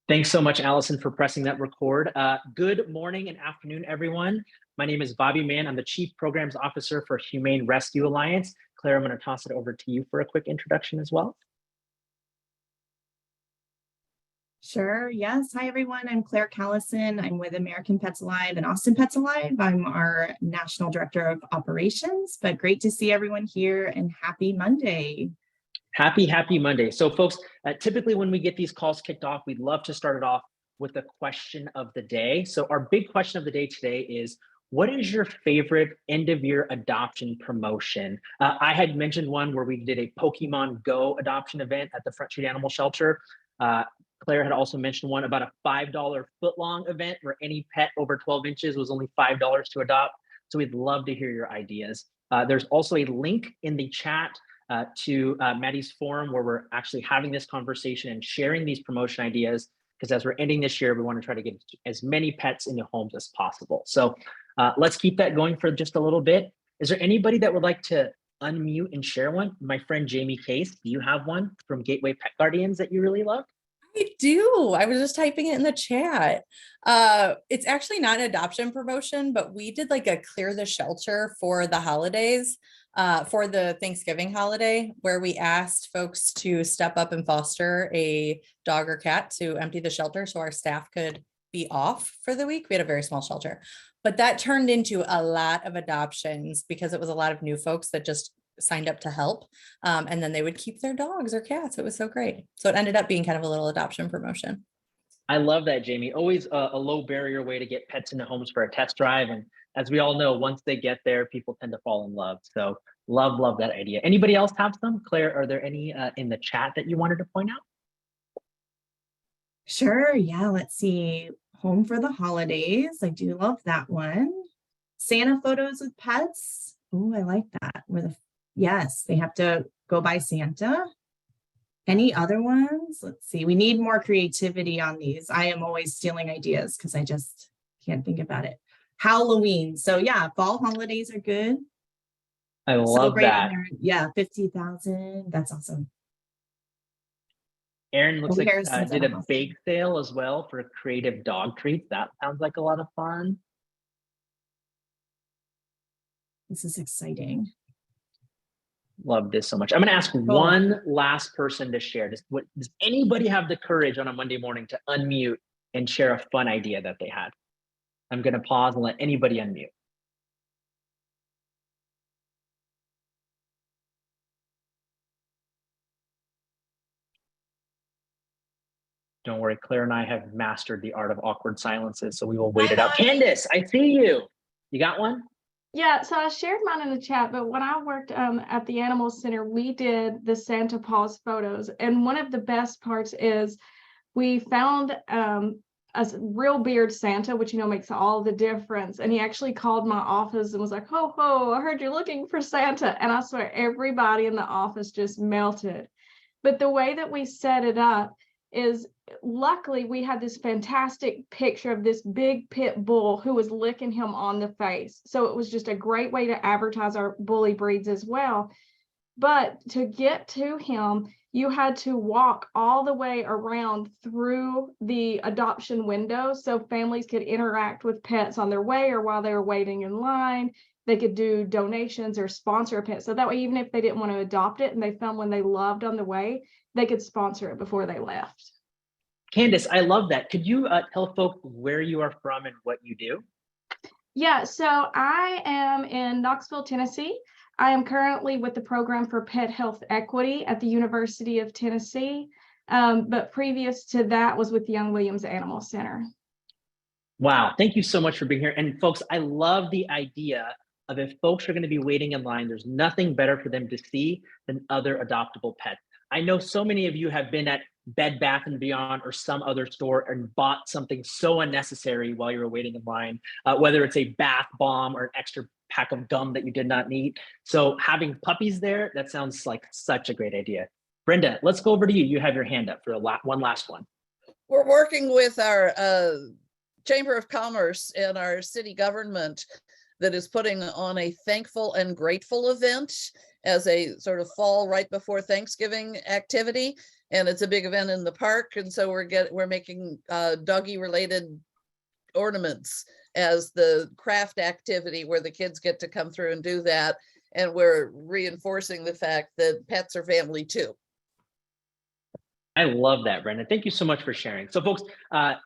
Thanks so much, Allison, for pressing that record. Good morning and afternoon, everyone. My name is Bobby Mann. I'm the Chief Programs Officer for Humane Rescue Alliance. Claire, I'm going to toss it over to you for a quick introduction as well. Sure. Yes. Hi, everyone. I'm Claire Callison. I'm with American Pets Alive and Austin Pets Alive. I'm our National Director of Operations, but great to see everyone here and happy Monday. Happy Monday. So folks, typically when we get these calls kicked off, we'd love to start it off with a question of the day. So our big question of the day today is, what is your favorite end of year adoption promotion? I had mentioned one where we did a Pokemon Go adoption event at the Front Street Animal Shelter. Claire had also mentioned one about a $5 footlong event where any pet over 12 inches was only $5 to adopt. So we'd love to hear your ideas. There's also a link in the chat to Maddie's forum where we're actually having this conversation and sharing these promotion ideas, because as we're ending this year, we want to try to get as many pets into homes as possible. So let's keep that going for just a little bit. Is there anybody that would like to unmute and share one? My friend Jamie Case, do you have one from Gateway Pet Guardians that you really love? I do. I was just typing it in the chat. It's actually not an adoption promotion, but we did like a clear the shelter for the holidays, for the Thanksgiving holiday, where we asked folks to step up and foster a dog or cat to empty the shelter so our staff could be off for the week. We had a very small shelter, but that turned into a lot of adoptions because it was a lot of new folks that just signed up to help, and then they would keep their dogs or cats. It was so great. So it ended up being kind of a little adoption promotion. I love that, Jamie. Always a low barrier way to get pets into homes for a test drive. And as we all know, once they get there, people tend to fall in love. So love that idea. Anybody else have some? Claire, are there any in the chat that you wanted to point out? Sure. Yeah. Let's see. Home for the holidays. I do love that one. Santa photos with pets. Oh, I like that. Yes, they have to go by Santa. Any other ones? Let's see. We need more creativity on these. I am always stealing ideas because I just can't think about it. Halloween. So yeah, fall holidays are good. I love that. Yeah, 50,000. That's awesome. Aaron looks like did a bake sale as well for creative dog treats. That sounds like a lot of fun. This is exciting. Love this so much. I'm going to ask one last person to share. Does anybody have the courage on a Monday morning to unmute and share a fun idea that they had? I'm going to pause and let anybody unmute. Don't worry, Claire and I have mastered the art of awkward silences, so we will wait it out. Candace, I see you. You got one? Yeah, so I shared mine in the chat, but when I worked at the Animal Center, we did the Santa Paws photos. And one of the best parts is we found a real beard Santa, which, makes all the difference. And he actually called my office and was like, ho, ho, I heard you're looking for Santa. And I swear everybody in the office just melted. But the way that we set it up is, luckily we had this fantastic picture of this big pit bull who was licking him on the face. So it was just a great way to advertise our bully breeds as well. But to get to him, you had to walk all the way around through the adoption window so families could interact with pets on their way or while they were waiting in line. They could do donations or sponsor a pet. So that way, even if they didn't want to adopt it and they found one they loved on the way, they could sponsor it before they left. Candace, I love that. Could you tell folks where you are from and what you do? Yeah, so I am in Knoxville, Tennessee. I am currently with the Program for Pet Health Equity at the University of Tennessee. But previous to that was with Young Williams Animal Center. Wow, thank you so much for being here. And folks, I love the idea of, if folks are going to be waiting in line, there's nothing better for them to see than other adoptable pets. I know so many of you have been at Bed Bath & Beyond or some other store and bought something so unnecessary while you were waiting in line, whether it's a bath bomb or an extra pack of gum that you did not need. So having puppies there, that sounds like such a great idea. Brenda, let's go over to you. You have your hand up for one last one. We're working with our Chamber of Commerce and our city government that is putting on a Thankful and Grateful event as a sort of fall right before Thanksgiving activity. and it's a big event in the park. And so we're making doggy related ornaments as the craft activity where the kids get to come through and do that. And we're reinforcing the fact that pets are family too. I love that, Brenda. Thank you so much for sharing. So folks,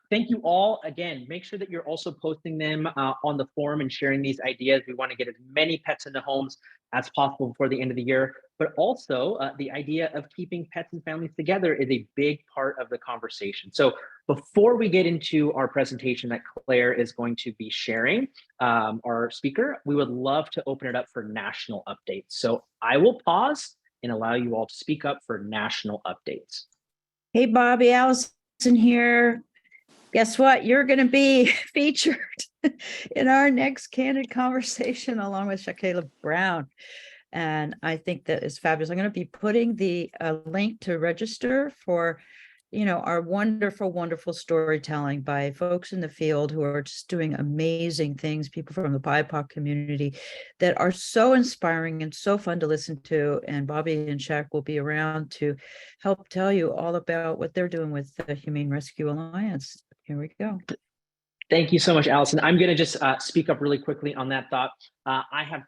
thank you all. Again, make sure that you're also posting them on the forum and sharing these ideas. We want to get as many pets into homes as possible before the end of the year. But also the idea of keeping pets and families together is a big part of the conversation. So before we get into our presentation that Claire is going to be sharing, our speaker, we would love to open it up for national updates. So I will pause and allow you all to speak up for national updates. Hey, Bobby, Allison here. Guess what? You're going to be featured in our next candid conversation along with Shaquilla Brown. And I think that is fabulous. I'm going to be putting the link to register for, our wonderful, wonderful storytelling by folks in the field who are just doing amazing things, people from the BIPOC community that are so inspiring and so fun to listen to. And Bobby and Shaq will be around to help tell you all about what they're doing with the Humane Rescue Alliance. Here we go. Thank you so much, Allison. I'm going to just speak up really quickly on that thought. I have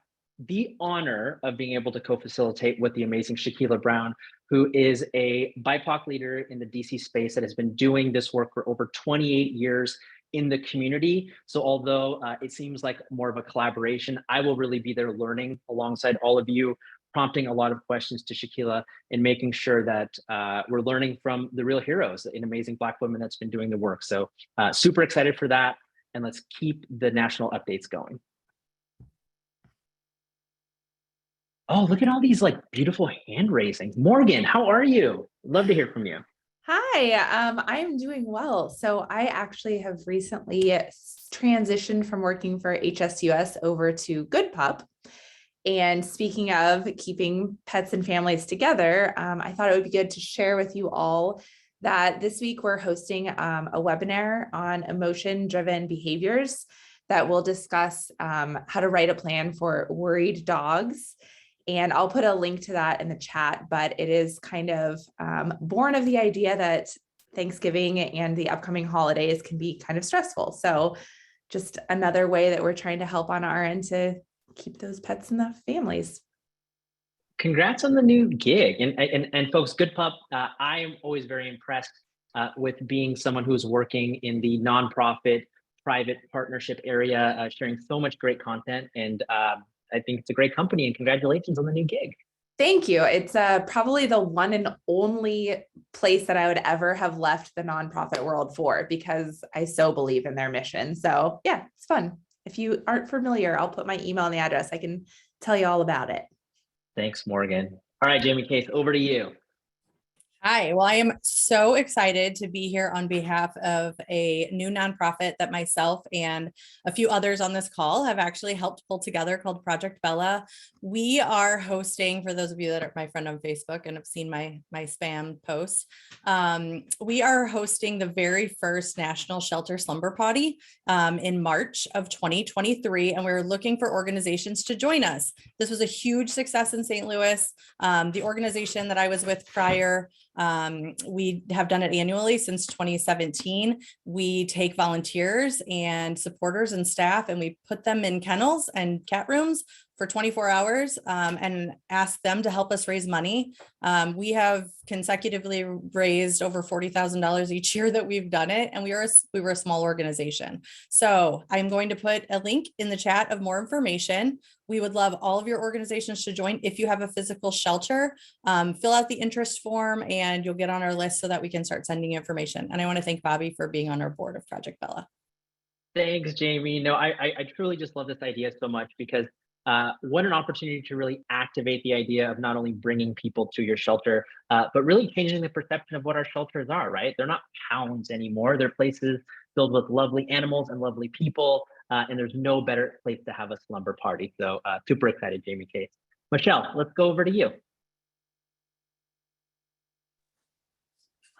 the honor of being able to co-facilitate with the amazing Shaquilla Brown, who is a BIPOC leader in the DC space that has been doing this work for over 28 years in the community. So although it seems like more of a collaboration, I will really be there learning alongside all of you, prompting a lot of questions to Shaquilla and making sure that we're learning from the real heroes, an amazing Black woman that's been doing the work. So super excited for that. And let's keep the national updates going. Oh, look at all these like beautiful hand raisings. Morgan, how are you? Love to hear from you. Hi, I'm doing well. So I actually have recently transitioned from working for HSUS over to Good Pup. And speaking of keeping pets and families together, I thought it would be good to share with you all that this week we're hosting a webinar on emotion-driven behaviors that will discuss how to write a plan for worried dogs. And I'll put a link to that in the chat, but it is kind of born of the idea that Thanksgiving and the upcoming holidays can be kind of stressful. So just another way that we're trying to help on our end to keep those pets in the families. Congrats on the new gig. And folks, Good Pup, I am always very impressed with being someone who's working in the nonprofit private partnership area, sharing so much great content. And I think it's a great company, and congratulations on the new gig. Thank you. It's probably the one and only place that I would ever have left the nonprofit world for, because I so believe in their mission. So yeah, it's fun. If you aren't familiar, I'll put my email and the address. I can tell you all about it. Thanks, Morgan. All right, Jamie Case, over to you. Hi, well, I am so excited to be here on behalf of a new nonprofit that myself and a few others on this call have actually helped pull together called Project Bella. We are hosting, for those of you that are my friend on Facebook and have seen my spam posts, we are hosting the very first National Shelter Slumber Party in March of 2023, and we're looking for organizations to join us. This was a huge success in St. Louis. The organization that I was with prior, we have done it annually since 2017. We take volunteers and supporters and staff, and we put them in kennels and cat rooms for 24 hours and ask them to help us raise money. We have consecutively raised over $40,000 each year that we've done it, and we were a small organization. So I'm going to put a link in the chat of more information. We would love all of your organizations to join. If you have a physical shelter, fill out the interest form and you'll get on our list so that we can start sending information. And I want to thank Bobby for being on our board of Project Bella. Thanks, Jamie. No, I truly just love this idea so much, because what an opportunity to really activate the idea of not only bringing people to your shelter, but really changing the perception of what our shelters are, right? They're not pounds anymore. They're places filled with lovely animals and lovely people. And there's no better place to have a slumber party. So super excited, Jamie Case. Michelle, let's go over to you.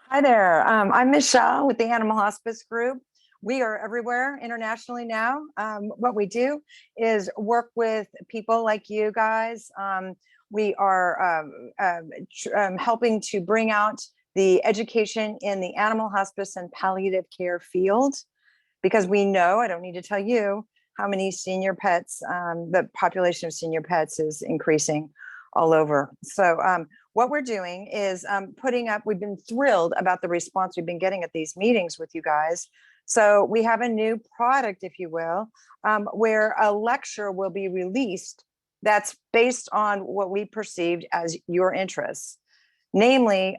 Hi there. I'm Michelle with the Animal Hospice Group. We are everywhere internationally now. What we do is work with people like you guys. We are helping to bring out the education in the animal hospice and palliative care field, because we know, I don't need to tell you, how many senior pets, the population of senior pets is increasing all over. So what we're doing is putting up, we've been thrilled about the response we've been getting at these meetings with you guys. So we have a new product, if you will, where a lecture will be released that's based on what we perceived as your interests, namely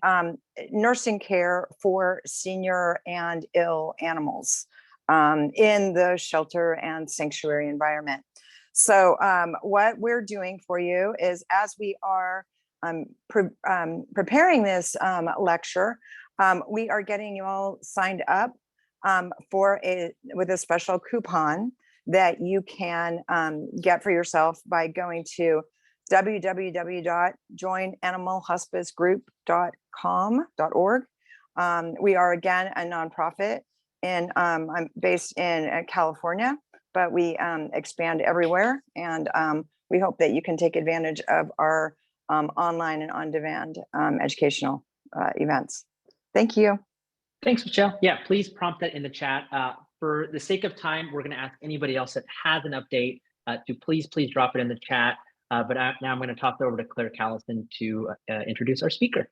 nursing care for senior and ill animals in the shelter and sanctuary environment. So what we're doing for you is, as we are preparing this lecture, we are getting you all signed up with a special coupon that you can get for yourself by going to www.joinanimalhospicegroup.com.org. We are, again, a nonprofit, and I'm based in California, but we expand everywhere, and we hope that you can take advantage of our online and on-demand educational events. Thank you. Thanks, Michelle. Yeah, please prompt that in the chat. For the sake of time, we're going to ask anybody else that has an update to please drop it in the chat. But now I'm going to toss it over to Claire Callison to introduce our speaker.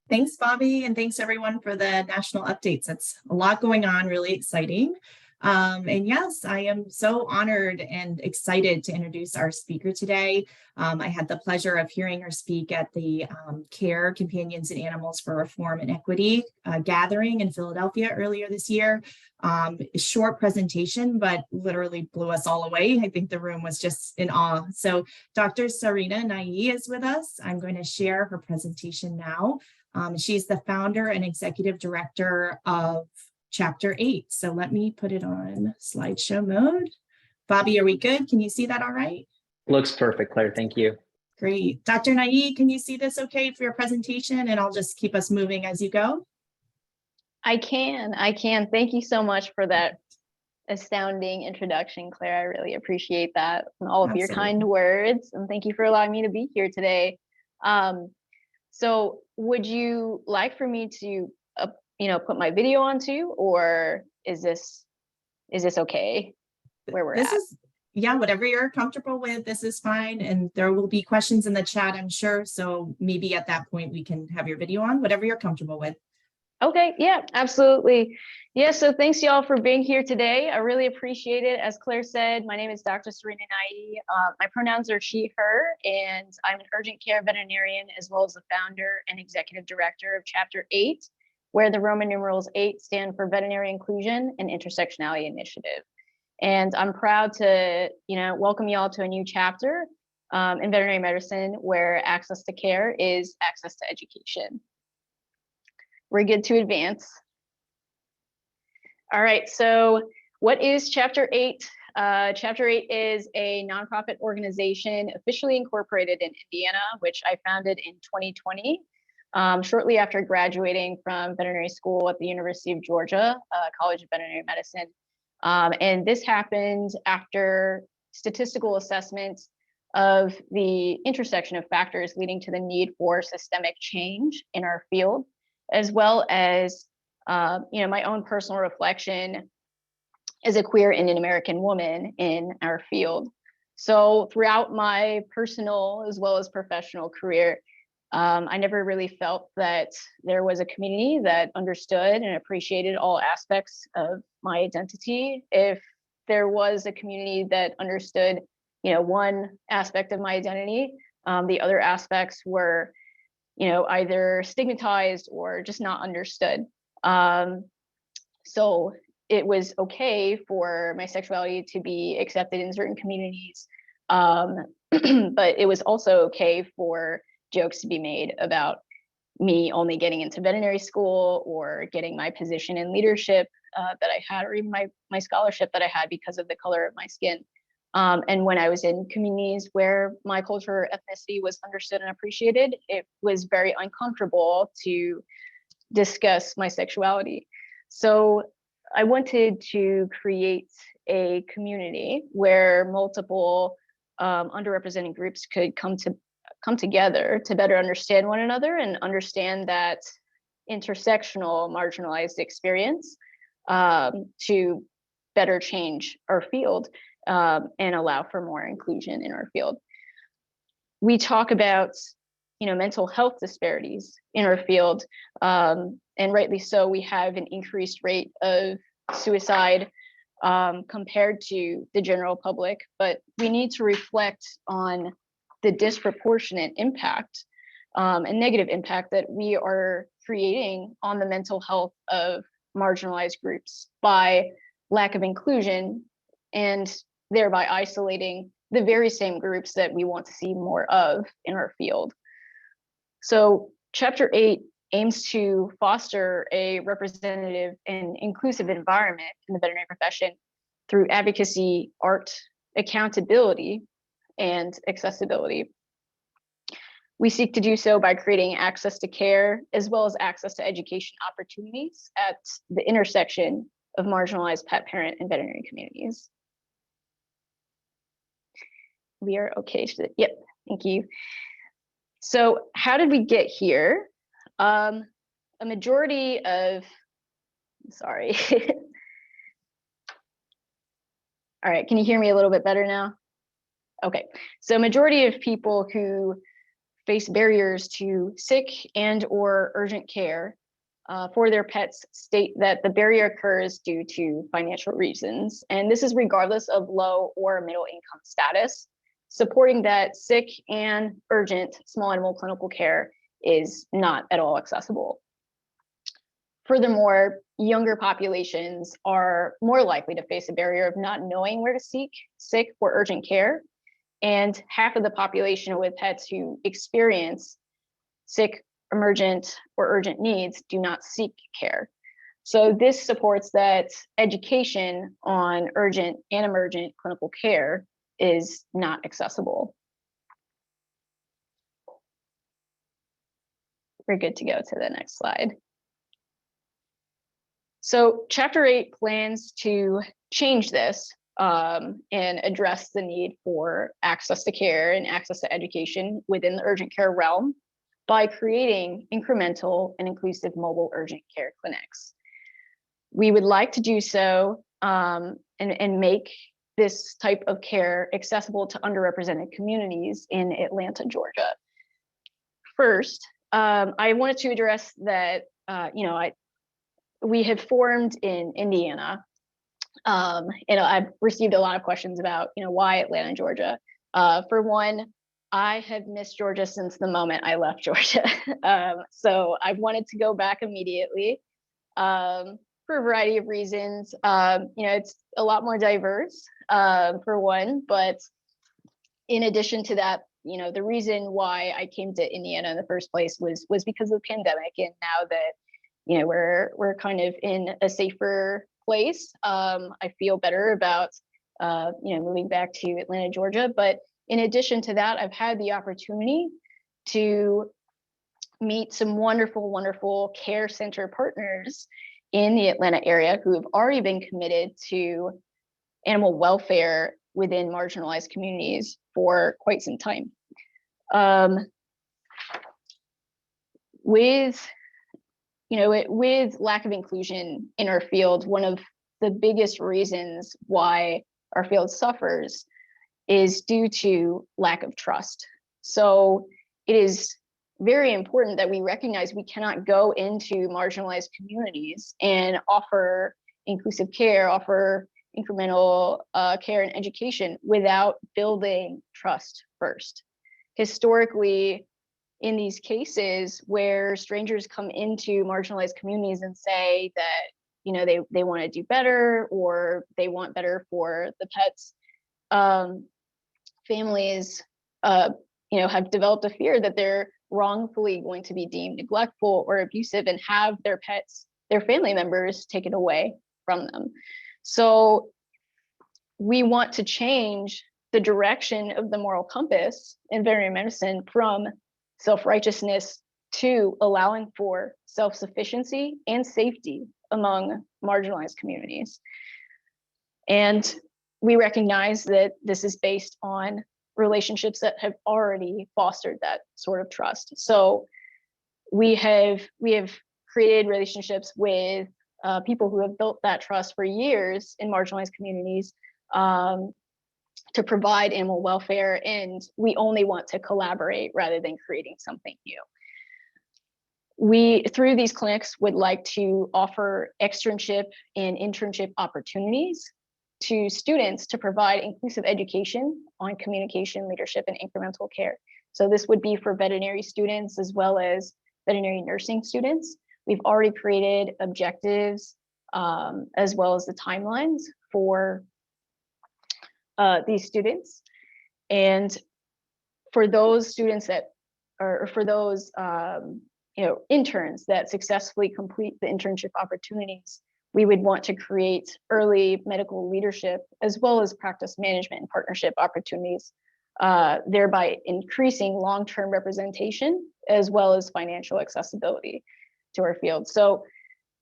Thanks, Bobby, and thanks everyone for the national updates. That's a lot going on, really exciting. And yes, I am so honored and excited to introduce our speaker today. I had the pleasure of hearing her speak at the CARE, Companions and Animals for Reform and Equity gathering in Philadelphia earlier this year. A short presentation, but literally blew us all away. I think the room was just in awe. So Dr. Sarina Nai is with us. I'm going to share her presentation now. She's the founder and executive director of ChapterVIII. So let me put it on slideshow mode. Bobby, are we good? Can you see that all right? Looks perfect, Claire. Thank you. Great. Dr. Nai, can you see this okay for your presentation? And I'll just keep us moving as you go. I can. Thank you so much for that astounding introduction, Claire. I really appreciate that and all of your kind words. And thank you for allowing me to be here today. So would you like for me to put my video on too, or is this okay where we're at? Yeah, whatever you're comfortable with, this is fine. And there will be questions in the chat, I'm sure. So maybe at that point we can have your video on, whatever you're comfortable with. Okay, yeah, absolutely. Yeah, so thanks y'all for being here today. I really appreciate it. As Claire said, my name is Dr. Sarina Nai. My pronouns are she, her, and I'm an urgent care veterinarian, as well as the founder and executive director of ChapterVIII, where the Roman numerals 8 stand for Veterinary Inclusion and Intersectionality Initiative. And I'm proud to, welcome y'all to a new chapter in veterinary medicine, where access to care is access to education. We're good to advance. All right, so what is ChapterVIII? ChapterVIII is a nonprofit organization officially incorporated in Indiana, which I founded in 2020. Shortly after graduating from veterinary school at the University of Georgia, College of Veterinary Medicine. And this happened after statistical assessments of the intersection of factors leading to the need for systemic change in our field, as well as my own personal reflection as a queer Indian American woman in our field. So throughout my personal as well as professional career, I never really felt that there was a community that understood and appreciated all aspects of my identity. If there was a community that understood, one aspect of my identity, the other aspects were, either stigmatized or just not understood. So it was okay for my sexuality to be accepted in certain communities, but it was also okay for jokes to be made about me only getting into veterinary school or getting my position in leadership that I had, or even my scholarship that I had because of the color of my skin. And when I was in communities where my culture or ethnicity was understood and appreciated, it was very uncomfortable to discuss my sexuality. So I wanted to create a community where multiple underrepresented groups could come come together to better understand one another and understand that intersectional marginalized experience to better change our field and allow for more inclusion in our field. We talk about, mental health disparities in our field, and rightly so. We have an increased rate of suicide compared to the general public, but we need to reflect on the disproportionate impact and negative impact that we are creating on the mental health of marginalized groups by lack of inclusion and thereby isolating the very same groups that we want to see more of in our field. So Chapter 8 aims to foster a representative and inclusive environment in the veterinary profession through advocacy, art, accountability, and accessibility. We seek to do so by creating access to care as well as access to education opportunities at the intersection of marginalized pet parent and veterinary communities. We are okay. Yep, thank you. So how did we get here? A majority of, sorry. All right, can you hear me a little bit better now? Okay, so majority of people who face barriers to sick and or urgent care for their pets state that the barrier occurs due to financial reasons. And this is regardless of low or middle income status, supporting that sick and urgent small animal clinical care is not at all accessible. Furthermore, younger populations are more likely to face a barrier of not knowing where to seek sick or urgent care. And half of the population with pets who experience sick, emergent, or urgent needs do not seek care. So this supports that education on urgent and emergent clinical care is not accessible. We're good to go to the next slide. So Chapter 8 plans to change this and address the need for access to care and access to education within the urgent care realm by creating incremental and inclusive mobile urgent care clinics. We would like to do so and make this type of care accessible to underrepresented communities in Atlanta, Georgia. First, I wanted to address that, we have formed in Indiana. I've received a lot of questions about, why Atlanta, Georgia. For one, I have missed Georgia since the moment I left Georgia. So I wanted to go back immediately for a variety of reasons. It's a lot more diverse, for one, but in addition to that, the reason why I came to Indiana in the first place was because of the pandemic. And now that, we're kind of in a safer place, I feel better about, moving back to Atlanta, Georgia. But in addition to that, I've had the opportunity to meet some wonderful, wonderful care center partners in the Atlanta area who have already been committed to animal welfare within marginalized communities for quite some time. With lack of inclusion in our field, one of the biggest reasons why our field suffers is due to lack of trust. So it is very important that we recognize we cannot go into marginalized communities and offer inclusive care, offer incremental care and education without building trust first. Historically, in these cases where strangers come into marginalized communities and say that they want to do better or they want better for the pets, families have developed a fear that they're wrongfully going to be deemed neglectful or abusive and have their pets, their family members, taken away from them. So we want to change the direction of the moral compass in veterinary medicine from self-righteousness to allowing for self-sufficiency and safety among marginalized communities. And we recognize that this is based on relationships that have already fostered that sort of trust. So we have created relationships with people who have built that trust for years in marginalized communities to provide animal welfare, and we only want to collaborate rather than creating something new. We, through these clinics, would like to offer externship and internship opportunities to students to provide inclusive education on communication, leadership, and incremental care. So this would be for veterinary students as well as veterinary nursing students. We've already created objectives as well as the timelines for these students. And for those students that, or for those interns that successfully complete the internship opportunities, we would want to create early medical leadership as well as practice management and partnership opportunities, thereby increasing long-term representation as well as financial accessibility to our field. So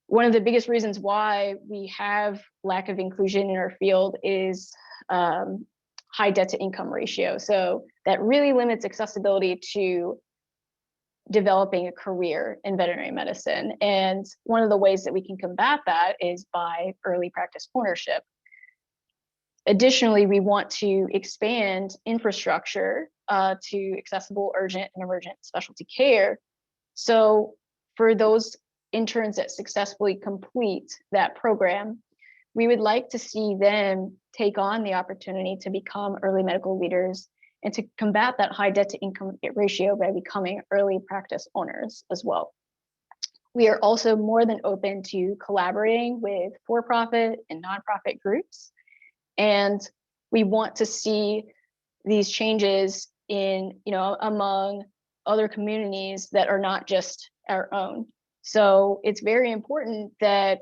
one of the biggest reasons why we have lack of inclusion in our field is high debt to income ratio. So that really limits accessibility to developing a career in veterinary medicine. And one of the ways that we can combat that is by early practice ownership. Additionally, we want to expand infrastructure to accessible, urgent, and emergent specialty care. So for those interns that successfully complete that program, we would like to see them take on the opportunity to become early medical leaders and to combat that high debt to income ratio by becoming early practice owners as well. We are also more than open to collaborating with for-profit and nonprofit groups. And we want to see these changes in, among other communities that are not just our own. So it's very important that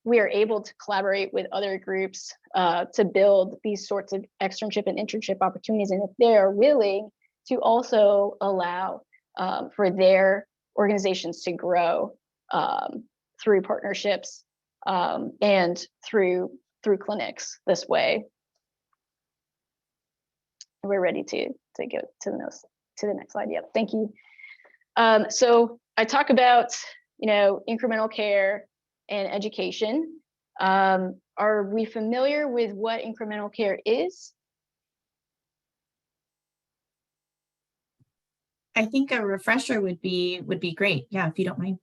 we are able to collaborate with other groups to build these sorts of externship and internship opportunities. And if they are willing to also allow for their organizations to grow through partnerships and through clinics this way. We're ready to go to the next slide. Yep, thank you. So I talk about incremental care and education. Are we familiar with what incremental care is? I think a refresher would be great. Yeah, if you don't mind.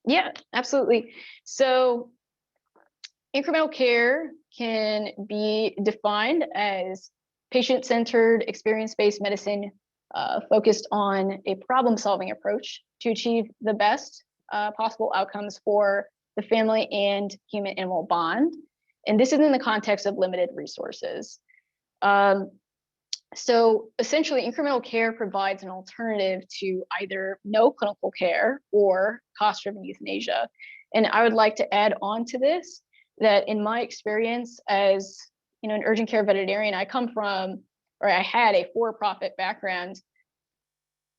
Yeah, absolutely. So incremental care can be defined as patient-centered, experience-based medicine focused on a problem-solving approach to achieve the best possible outcomes for the family and human-animal bond. And this is in the context of limited resources. So essentially, incremental care provides an alternative to either no clinical care or cost-driven euthanasia. And I would like to add on to this that in my experience as an urgent care veterinarian, I had a for-profit background.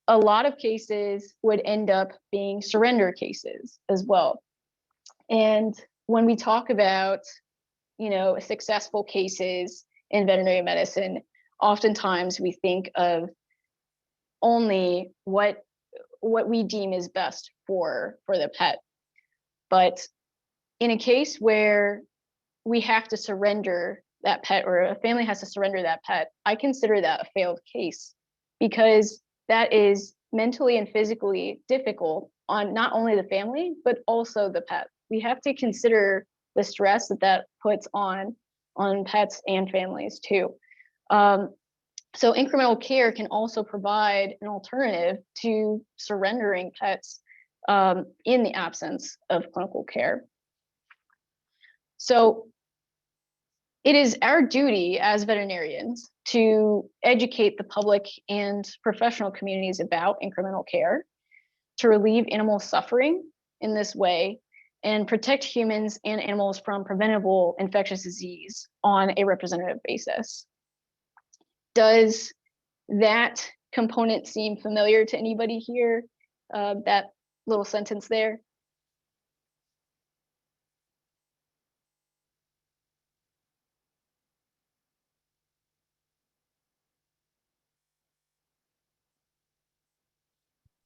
A lot of cases would end up being surrender cases as well. And when we talk about, successful cases in veterinary medicine, oftentimes we think of only what we deem is best for the pet. But in a case where we have to surrender that pet, or a family has to surrender that pet, I consider that a failed case, because that is mentally and physically difficult on not only the family, but also the pet. We have to consider the stress that puts on pets and families too. So incremental care can also provide an alternative to surrendering pets in the absence of clinical care. So it is our duty as veterinarians to educate the public and professional communities about incremental care, to relieve animal suffering in this way, and protect humans and animals from preventable infectious disease on a representative basis. Does that component seem familiar to anybody here? That little sentence there?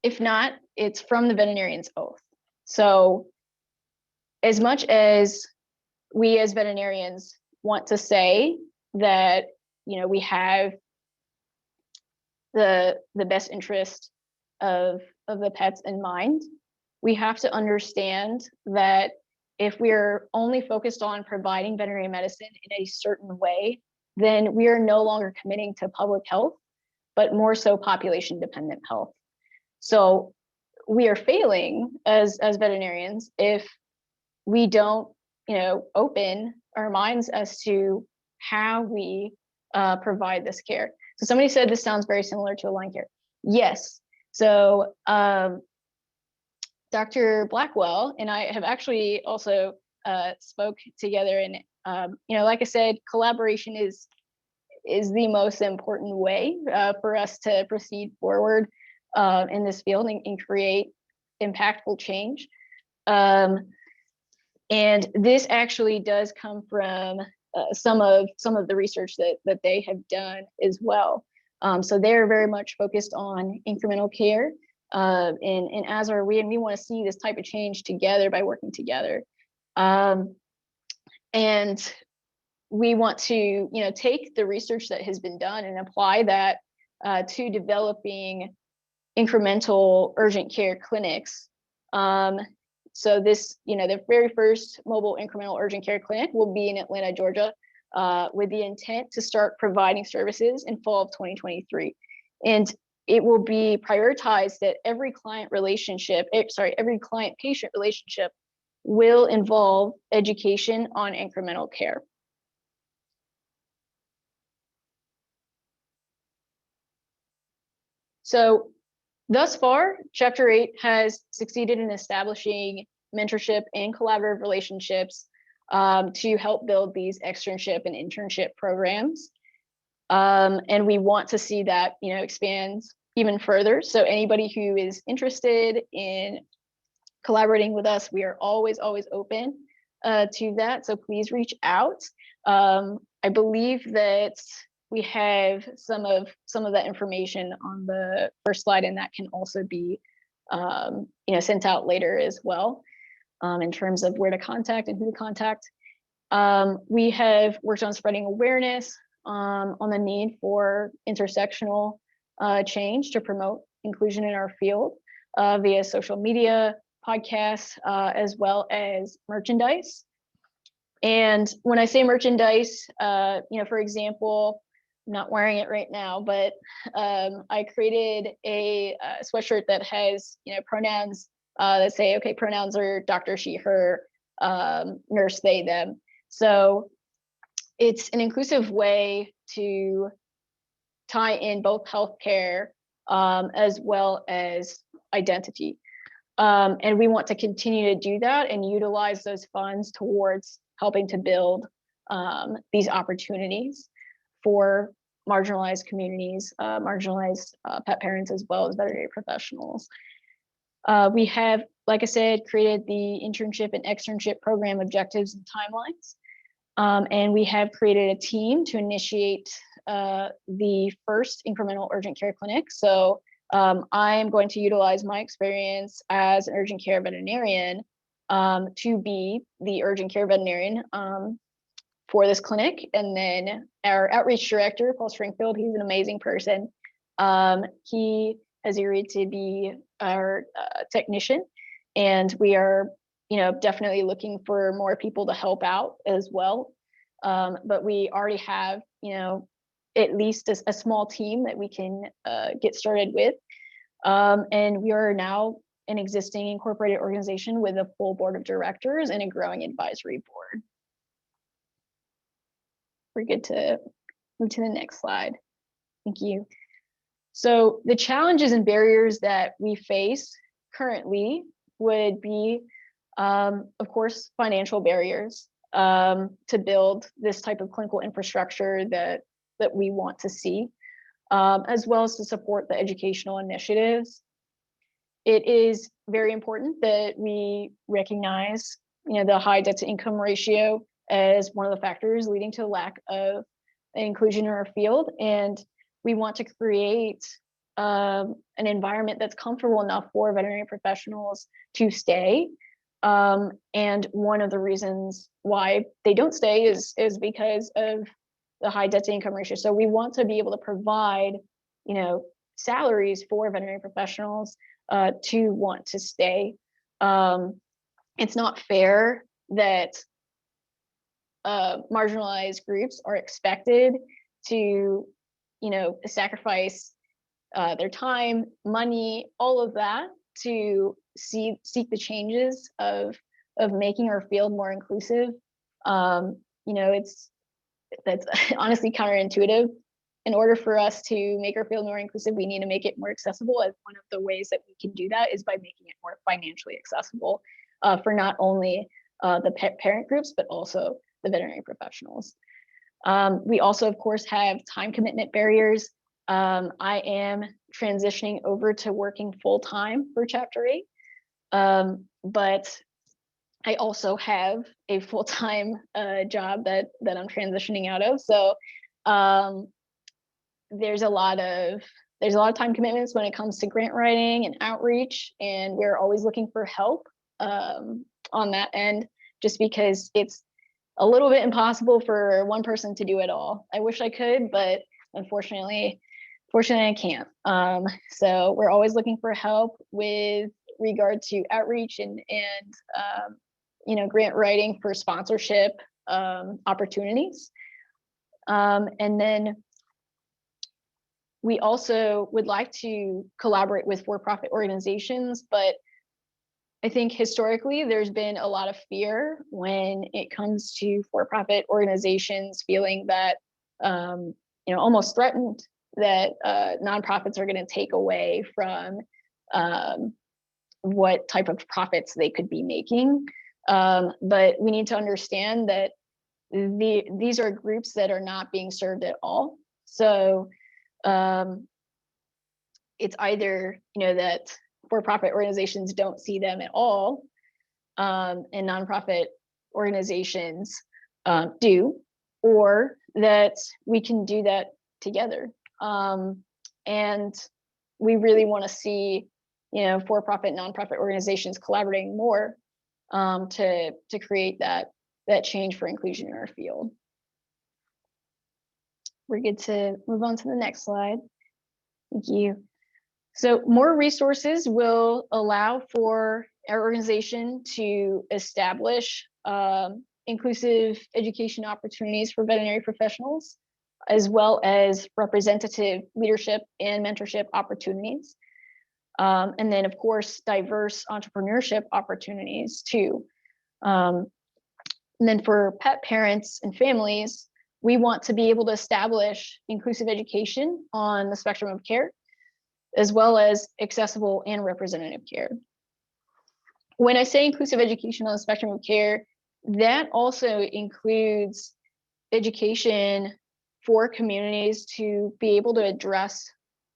If not, it's from the veterinarian's oath. So as much as we as veterinarians want to say that, we have the best interest of the pets in mind, we have to understand that if we're only focused on providing veterinary medicine in a certain way, then we are no longer committing to public health, but more so population dependent health. So we are failing as veterinarians if we don't, open our minds as to how we provide this care. So somebody said this sounds very similar to Align Care. Yes. So Dr. Blackwell and I have actually also spoke together, and like I said, collaboration is the most important way for us to proceed forward in this field and create impactful change. And this actually does come from some of the research that they have done as well. So they're very much focused on incremental care, and as are we, and we want to see this type of change together by working together. And we want to, take the research that has been done and apply that to developing incremental urgent care clinics. So this, the very first mobile incremental urgent care clinic will be in Atlanta, Georgia, with the intent to start providing services in fall of 2023. And it will be prioritized that every every client-patient relationship will involve education on incremental care. So thus far, Chapter 8 has succeeded in establishing mentorship and collaborative relationships to help build these externship and internship programs. And we want to see that, expand even further. So anybody who is interested in collaborating with us, we are always open to that. So please reach out. I believe that we have some of that information on the first slide, and that can also be sent out later as well, in terms of where to contact and who to contact. We have worked on spreading awareness on the need for intersectional change to promote inclusion in our field via social media, podcasts, as well as merchandise. And when I say merchandise, for example, I'm not wearing it right now, but I created a sweatshirt that has, pronouns that say, okay, pronouns are doctor, she, her, nurse, they, them. So it's an inclusive way to tie in both healthcare as well as identity. And we want to continue to do that and utilize those funds towards helping to build these opportunities for marginalized communities, marginalized pet parents, as well as veterinary professionals. We have, like I said, created the internship and externship program objectives and timelines. And we have created a team to initiate the first incremental urgent care clinic. So I am going to utilize my experience as an urgent care veterinarian to be the urgent care veterinarian for this clinic. And then our outreach director, Paul Stringfield, he's an amazing person. He has agreed to be our technician, and we are, definitely looking for more people to help out as well. But we already have, at least a small team that we can get started with. And we are now an existing incorporated organization with a full board of directors and a growing advisory board. We're good to move to the next slide. Thank you. So the challenges and barriers that we face currently would be, of course, financial barriers to build this type of clinical infrastructure that we want to see, as well as to support the educational initiatives. It is very important that we recognize, the high debt to income ratio as one of the factors leading to lack of inclusion in our field. And we want to create an environment that's comfortable enough for veterinary professionals to stay. And one of the reasons why they don't stay is because of the high debt to income ratio. So we want to be able to provide, salaries for veterinary professionals to want to stay. It's not fair that marginalized groups are expected to, sacrifice their time, money, all of that to seek the changes of making our field more inclusive. That's honestly counterintuitive. In order for us to make our field more inclusive, we need to make it more accessible. And one of the ways that we can do that is by making it more financially accessible for not only the parent groups, but also the veterinary professionals. We also, of course, have time commitment barriers. I am transitioning over to working full-time for Chapter 8, but I also have a full-time job that I'm transitioning out of. So there's a lot of time commitments when it comes to grant writing and outreach, and we're always looking for help on that end, just because it's a little bit impossible for one person to do it all. I wish I could, but unfortunately I can't. So we're always looking for help with regard to outreach and grant writing for sponsorship opportunities. And then we also would like to collaborate with for-profit organizations, but I think historically there's been a lot of fear when it comes to for-profit organizations feeling that, almost threatened that nonprofits are going to take away from what type of profits they could be making. But we need to understand that these are groups that are not being served at all. So it's either, that for-profit organizations don't see them at all, and nonprofit organizations do, or that we can do that together. And we really want to see, for-profit, nonprofit organizations collaborating more to create that change for inclusion in our field. We're good to move on to the next slide. Thank you. So more resources will allow for our organization to establish inclusive education opportunities for veterinary professionals, as well as representative leadership and mentorship opportunities. And then, of course, diverse entrepreneurship opportunities too. And then for pet parents and families, we want to be able to establish inclusive education on the spectrum of care, as well as accessible and representative care. When I say inclusive education on the spectrum of care, that also includes education for communities to be able to address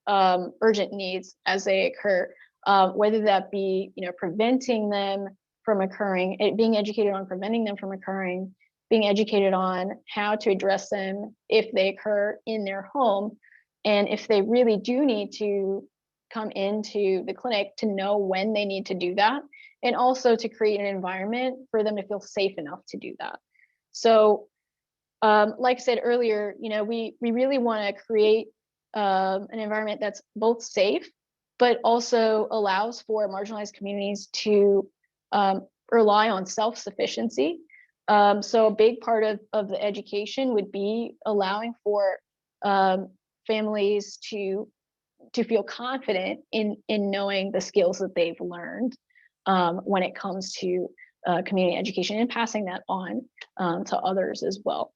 urgent needs as they occur, whether that be, preventing them from occurring, being educated on preventing them from occurring, being educated on how to address them if they occur in their home, and if they really do need to come into the clinic, to know when they need to do that, and also to create an environment for them to feel safe enough to do that. So like I said earlier, we really want to create an environment that's both safe, but also allows for marginalized communities to rely on self-sufficiency. So a big part of the education would be allowing for families to feel confident in knowing the skills that they've learned when it comes to community education, and passing that on to others as well.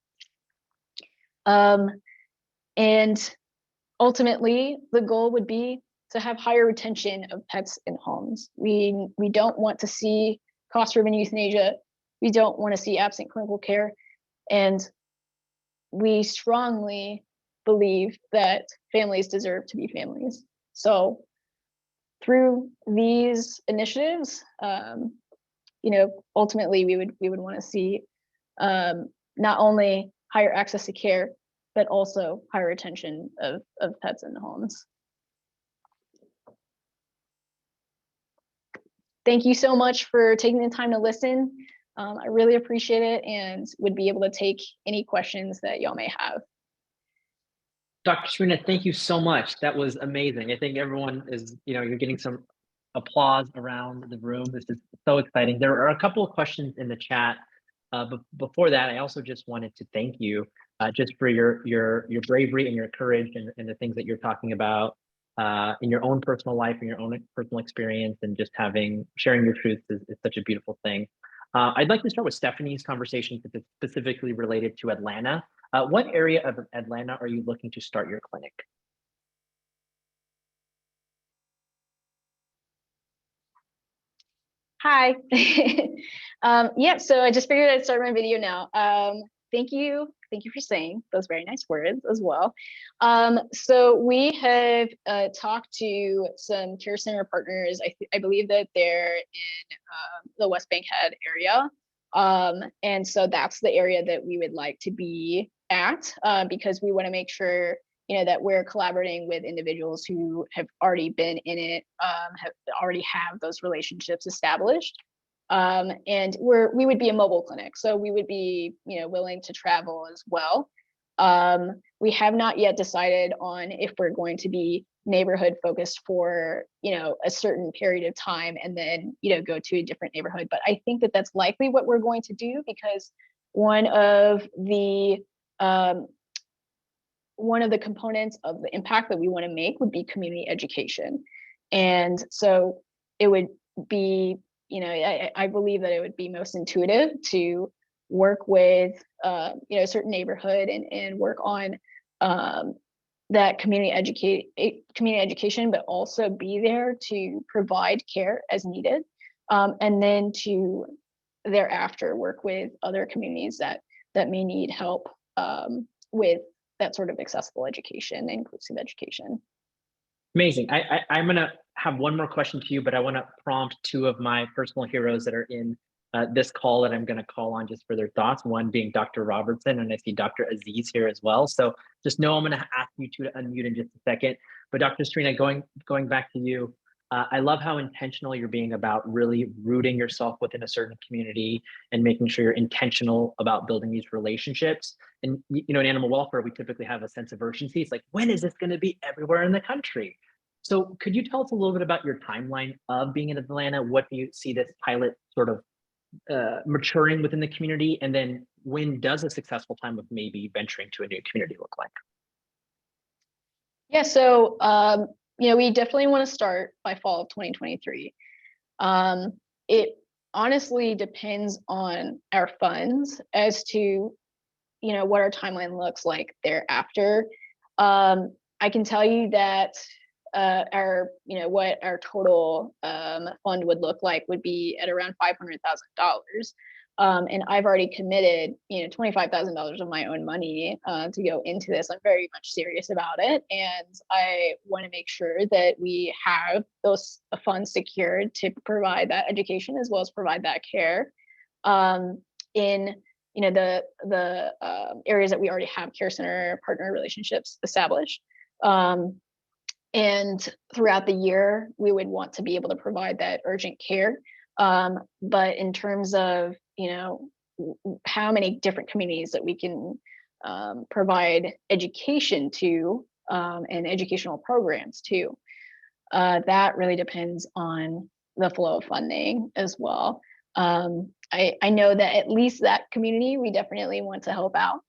And ultimately, the goal would be to have higher retention of pets in homes. We don't want to see cost-driven euthanasia. We don't want to see absent clinical care. And we strongly believe that families deserve to be families. So through these initiatives, ultimately we would want to see not only higher access to care, but also higher retention of pets in homes. thank you so much for taking the time to listen. I really appreciate it and would be able to take any questions that y'all may have. Dr. Serena, thank you so much. That was amazing. I think everyone is, you're getting some applause around the room. This is so exciting. There are a couple of questions in the chat. But before that, I also just wanted to thank you just for your bravery and your courage and the things that you're talking about in your own personal life and your own personal experience, and just sharing your truth is such a beautiful thing. I'd like to start with Stephanie's conversation specifically related to Atlanta. What area of Atlanta are you looking to start your clinic? Hi. Yeah, so I just figured I'd start my video now. Thank you for saying those very nice words as well. So we have talked to some care center partners. I believe that they're in the West Bankhead area. And so that's the area that we would like to be at because we want to make sure that we're collaborating with individuals who have already been in it, already have those relationships established. And we would be a mobile clinic, so we would be willing to travel as well. We have not yet decided on if we're going to be neighborhood focused for a certain period of time and then go to a different neighborhood. But I think that that's likely what we're going to do, because one of the components of the impact that we want to make would be community education. And so it would be, I believe that it would be most intuitive to work with, a certain neighborhood and work on that community education, but also be there to provide care as needed. And then to thereafter work with other communities that may need help with that sort of accessible education, inclusive education. Amazing. I'm going to have one more question to you, but I want to prompt two of my personal heroes that are in this call that I'm going to call on just for their thoughts. One being Dr. Robertson, and I see Dr. Aziz here as well. So just know I'm going to ask you two to unmute in just a second. But Dr. Serena, going back to you, I love how intentional you're being about really rooting yourself within a certain community and making sure you're intentional about building these relationships. And in animal welfare, we typically have a sense of urgency. It's like, when is this going to be everywhere in the country? So could you tell us a little bit about your timeline of being in Atlanta? What do you see this pilot sort of maturing within the community? And then when does a successful time of maybe venturing to a new community look like? Yeah, so we definitely want to start by fall of 2023. It honestly depends on our funds as to what our timeline looks like thereafter. I can tell you that what our total fund would look like would be at around $500,000. And I've already committed, $25,000 of my own money to go into this. I'm very much serious about it, and I want to make sure that we have those funds secured to provide that education as well as provide that care in the areas that we already have care center partner relationships established. And throughout the year, we would want to be able to provide that urgent care. But in terms of, how many different communities that we can provide education to and educational programs to, that really depends on the flow of funding as well. I know that at least that community, we definitely want to help out.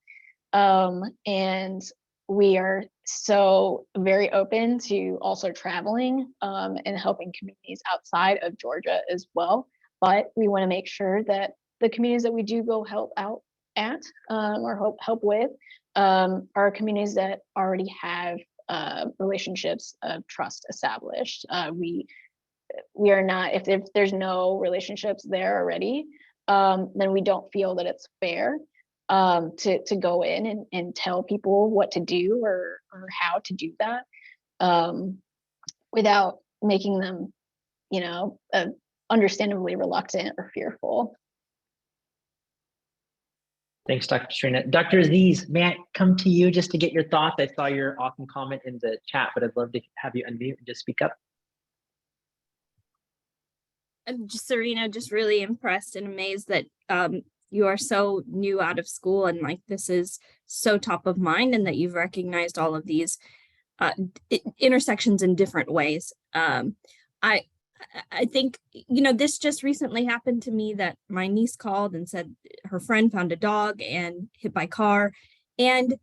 And we are so very open to also traveling and helping communities outside of Georgia as well. But we want to make sure that the communities that we do go help out at or help with are communities that already have relationships of trust established. We are not, if there's no relationships there already, then we don't feel that it's fair to go in and tell people what to do or how to do that without making them, understandably reluctant or fearful. Thanks, Dr. Serena. Dr. Aziz, may I come to you just to get your thoughts? I saw your awesome comment in the chat, but I'd love to have you unmute and just speak up. I'm just, Serena, just really impressed and amazed that you are so new out of school and like this is so top of mind and that you've recognized all of these intersections in different ways. I think, you know, this just recently happened to me that my niece called and said her friend found a dog and hit by car. And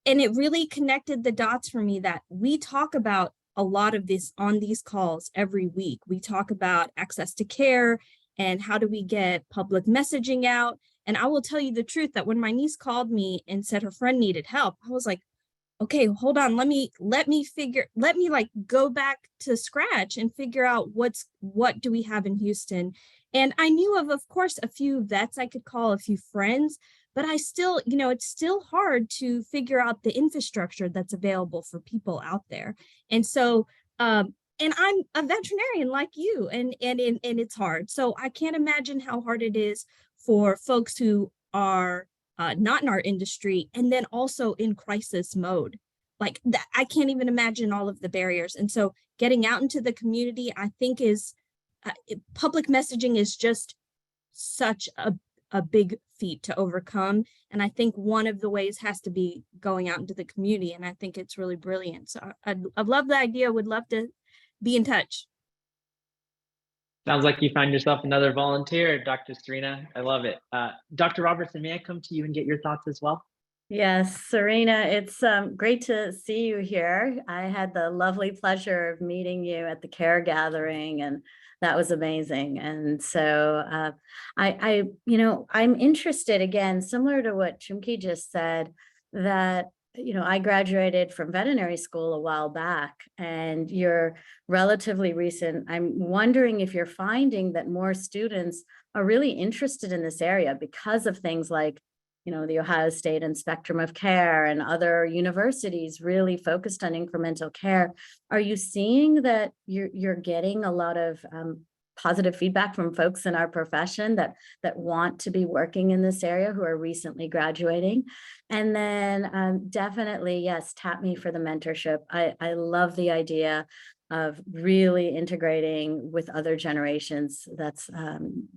it really connected the dots for me that we talk about a lot of this on these calls every week. We talk about access to care and how do we get public messaging out. And I will tell you the truth that when my niece called me and said her friend needed help, I was like, okay, hold on, let me like go back to scratch and figure out what do we have in Houston. And I knew of course, a few vets I could call, a few friends, but I still, you know, it's still hard to figure out the infrastructure that's available for people out there. And so, and I'm a veterinarian like you, and it's hard. So I can't imagine how hard it is for folks who are not in our industry and then also in crisis mode. Like that, I can't even imagine all of the barriers. And so getting out into the community, I think is public messaging is just such a big feat to overcome. And I think one of the ways has to be going out into the community. And I think it's really brilliant. So I love the idea, would love to be in touch. Sounds like you find yourself another volunteer, Dr. Serena. I love it. Dr. Robertson, may I come to you and get your thoughts as well? Yes, Serena, it's great to see you here. I had the lovely pleasure of meeting you at the care gathering, and that was amazing. And so you know, I'm interested, again, similar to what Chumki just said, that, you know, I graduated from veterinary school a while back, and you're relatively recent. I'm wondering if you're finding that more students are really interested in this area because of things like, you know, the Ohio State and Spectrum of Care and other universities really focused on incremental care. Are you seeing that you're getting a lot of positive feedback from folks in our profession that want to be working in this area, who are recently graduating? And then definitely, yes, tap me for the mentorship. I love the idea of really integrating with other generations. That's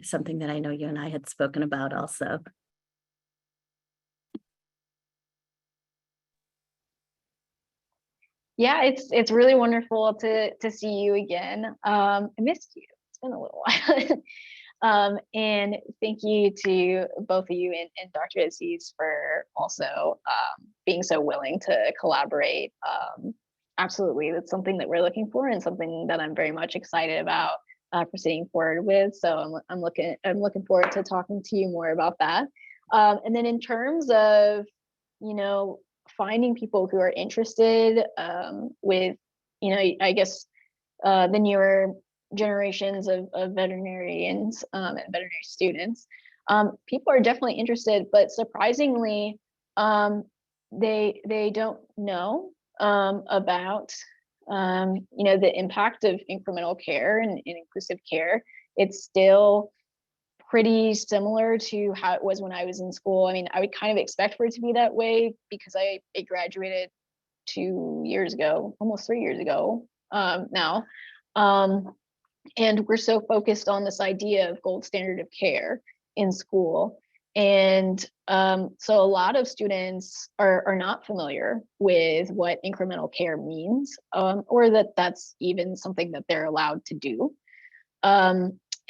something that I know you and I had spoken about also. Yeah, it's really wonderful to see you again. I missed you. It's been a little while. And thank you to both of you and Dr. Aziz for also being so willing to collaborate. Absolutely, that's something that we're looking for and something that I'm very much excited about proceeding forward with. So I'm looking forward to talking to you more about that. And then in terms of, you know, finding people who are interested with, you know, I guess the newer generations of veterinarians and veterinary students, people are definitely interested, but surprisingly, they don't know about, you know, the impact of incremental care and inclusive care. It's still pretty similar to how it was when I was in school. I mean, I would kind of expect for it to be that way because I graduated 2 years ago, almost 3 years ago now. And we're so focused on this idea of gold standard of care in school. And so a lot of students are not familiar with what incremental care means, or that that's even something that they're allowed to do.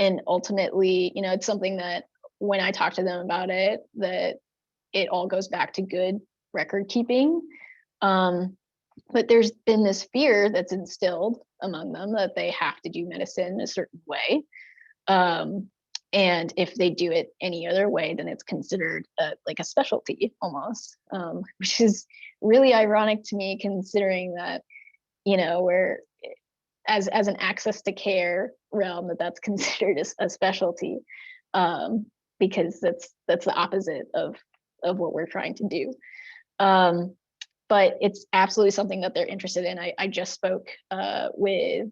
And ultimately, you know, it's something that when I talk to them about it, that it all goes back to good record keeping. But there's been this fear that's instilled among them that they have to do medicine a certain way. And if they do it any other way, then it's considered like a specialty almost, which is really ironic to me, considering that, you know, we're as an access to care realm, that's considered a specialty, because that's the opposite of what we're trying to do. But it's absolutely something that they're interested in. I just spoke with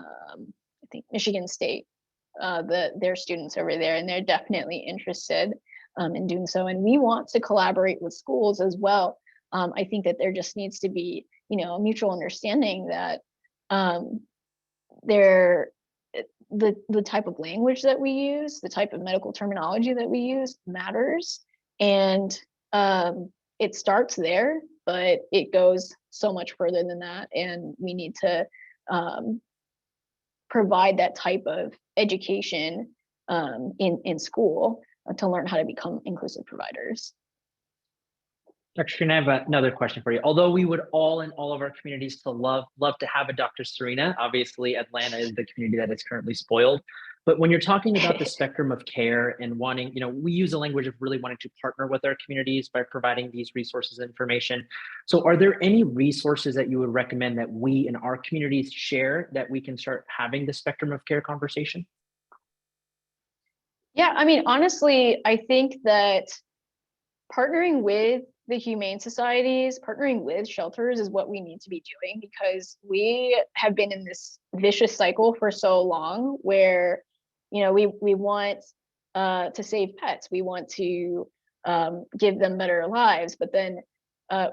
I think Michigan State, their students over there, and they're definitely interested in doing so. And we want to collaborate with schools as well. I think that there just needs to be, you know, a mutual understanding that the type of language that we use, the type of medical terminology that we use matters. And it starts there, but it goes so much further than that. And we need to provide that type of education in school to learn how to become inclusive providers. Dr. Serena, I have another question for you. Although we would all in all of our communities to love to have a Dr. Serena, obviously Atlanta is the community that is currently spoiled. But when you're talking about the spectrum of care and wanting, we use a language of really wanting to partner with our communities by providing these resources and information. So are there any resources that you would recommend that we in our communities share that we can start having the spectrum of care conversation? Yeah, I mean, honestly, I think that partnering with the humane societies, partnering with shelters is what we need to be doing, because we have been in this vicious cycle for so long where, we want to save pets. We want to give them better lives, but then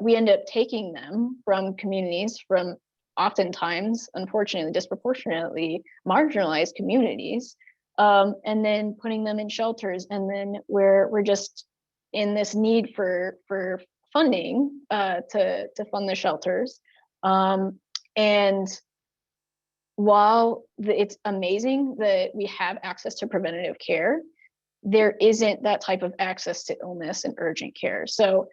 we end up taking them from communities, from oftentimes, unfortunately, disproportionately marginalized communities, and then putting them in shelters. And then we're just in this need for funding to fund the shelters. And while it's amazing that we have access to preventative care, there isn't that type of access to illness and urgent care. So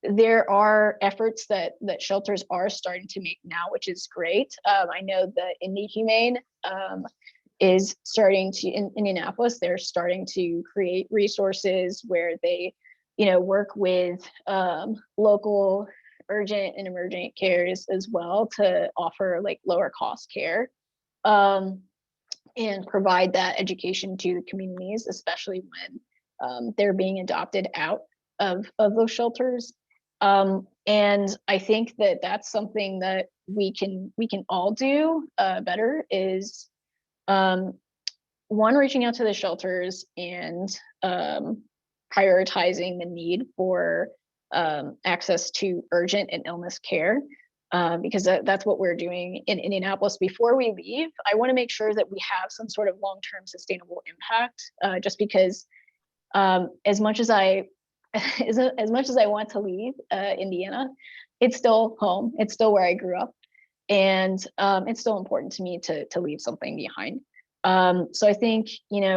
there are efforts that shelters are starting to make now, which is great. I know that Indy Humane is starting to, in Indianapolis, they're starting to create resources where they, work with local urgent and emergent cares as well to offer like lower cost care and provide that education to the communities, especially when they're being adopted out of those shelters. And I think that that's something that we can all do better, is one, reaching out to the shelters and prioritizing the need for access to urgent and illness care, because that's what we're doing in Indianapolis. Before we leave, I want to make sure that we have some sort of long-term sustainable impact, just because as much as I want to leave Indiana, it's still home. It's still where I grew up. And it's still important to me to leave something behind. So I think,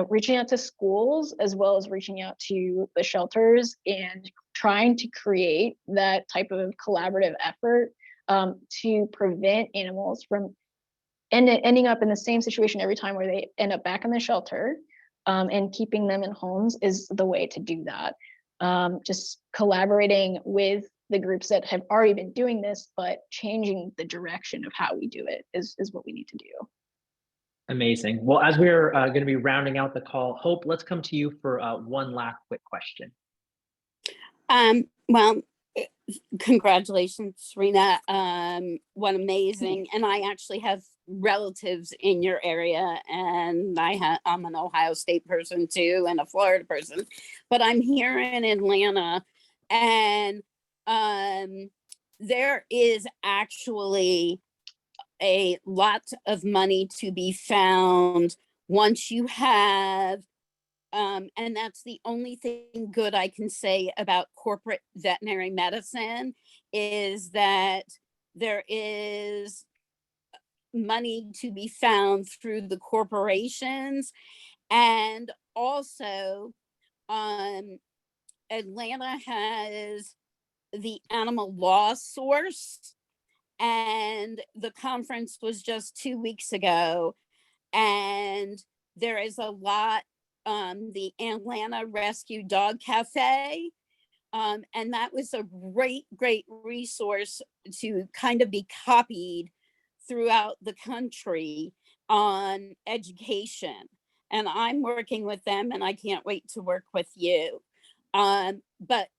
reaching out to schools as well as reaching out to the shelters and trying to create that type of collaborative effort to prevent animals from ending up in the same situation every time, where they end up back in the shelter, and keeping them in homes is the way to do that. Just collaborating with the groups that have already been doing this, but changing the direction of how we do it is what we need to do. Amazing. Well, as we're going to be rounding out the call, Hope, let's come to you for one last quick question. Well, congratulations, Serena. What amazing. And I actually have relatives in your area, and I'm an Ohio State person too, and a Florida person, but I'm here in Atlanta, and there is actually a lot of money to be found once you have, and that's the only thing good I can say about corporate veterinary medicine, is that there is money to be found through the corporations. And also Atlanta has the animal law source, and the conference was just 2 weeks ago, and there is a lot, the Atlanta Rescue Dog Cafe, and that was a great resource to kind of be copied throughout the country on education. And I'm working with them, and I can't wait to work with you. But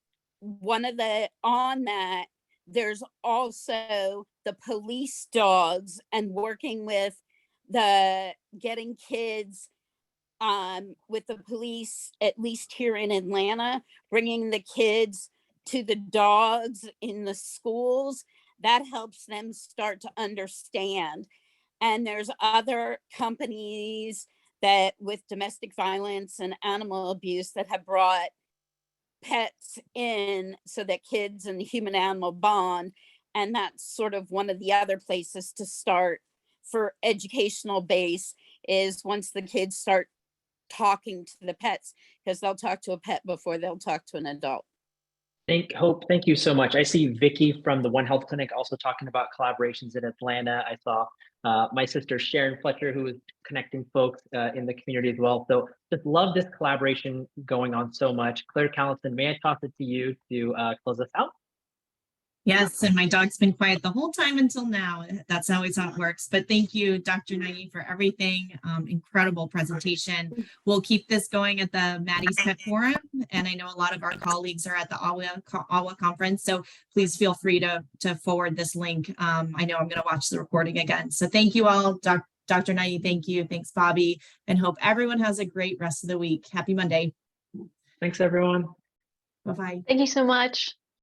on that, there's also the police dogs, and working with getting kids with the police, at least here in Atlanta, bringing the kids to the dogs in the schools. That helps them start to understand. And there's other companies that with domestic violence and animal abuse that have brought pets in so that kids and the human animal bond. And that's sort of one of the other places to start for educational base, is once the kids start talking to the pets, because they'll talk to a pet before they'll talk to an adult. Hope, thank you so much. I see Vicky from the One Health Clinic also talking about collaborations in Atlanta. I saw my sister Sharon Fletcher, who is connecting folks in the community as well. So just love this collaboration going on so much. Claire Callison, may I toss it to you to close us out? Yes, and my dog's been quiet the whole time until now. That's always how it works. But thank you, Dr. Knighty, for everything. Incredible presentation. We'll keep this going at the Maddie's Pet Forum. And I know a lot of our colleagues are at the AWA conference. So please feel free to forward this link. I know I'm going to watch the recording again. So thank you all. Dr. Knighty, thank you. Thanks, Bobby. And hope everyone has a great rest of the week. Happy Monday. Thanks, everyone. Bye-bye. Thank you so much.